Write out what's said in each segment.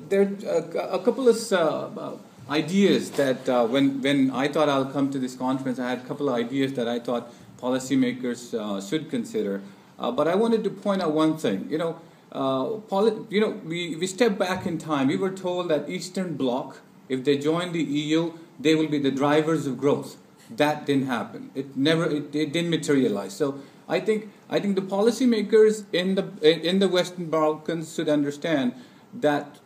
There are a couple of ideas that when I thought I'll come to this conference, I had a couple of ideas that I thought policymakers should consider. But I wanted to point out one thing. We step back in time. We were told that Eastern Bloc, if they join the EU, they will be the drivers of growth. That didn't happen. It didn't materialize. So I think the policymakers in the Western Balkans should understand that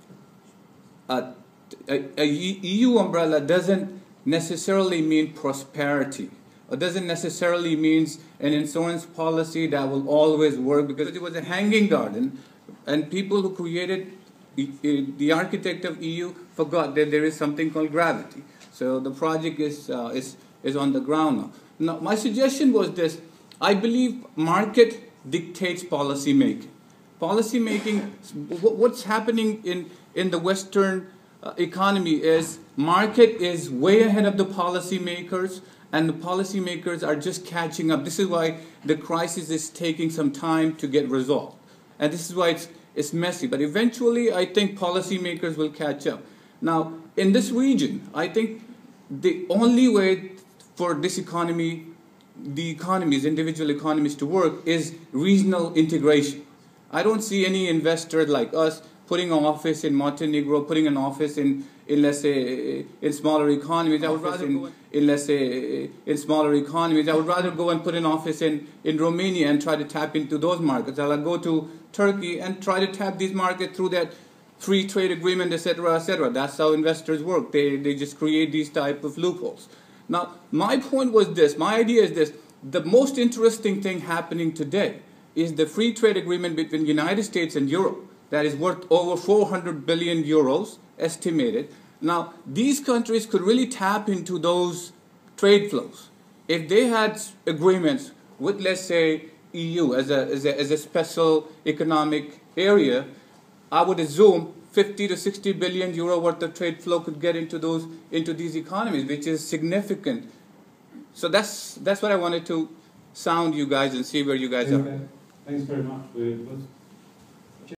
a EU umbrella doesn't necessarily mean prosperity. It doesn't necessarily mean an insurance policy that will always work, because it was a hanging garden, and people who created the architect of EU forgot that there is something called gravity. So the project is on the ground now. Now, my suggestion was this: I believe market dictates policy making. Policy making, what's happening in the Western economy is market is way ahead of the policymakers, and the policymakers are just catching up. This is why the crisis is taking some time to get resolved, and this is why it's messy. But eventually, I think policymakers will catch up. Now, in this region, I think the only way for this economy, the economies, individual economies to work is regional integration. I don't see any investor like us putting an office in Montenegro, putting an office in let's say, in smaller economies. I would rather in smaller economies. I would rather go and put an office in Romania and try to tap into those markets. I'll go to Turkey and try to tap these markets through that free trade agreement, etc., etc. That's how investors work. They just create these type of loopholes. Now, my point was this. My idea is this: the most interesting thing happening today is the free trade agreement between the United States and Europe that is worth over 400 billion euros estimated. Now, these countries could really tap into those trade flows if they had agreements with, let's say, EU as a special economic area. I would assume 50 to 60 billion euro worth of trade flow could get into these economies, which is significant. So that's what I wanted to sound you guys and see where you guys are. Thanks very much.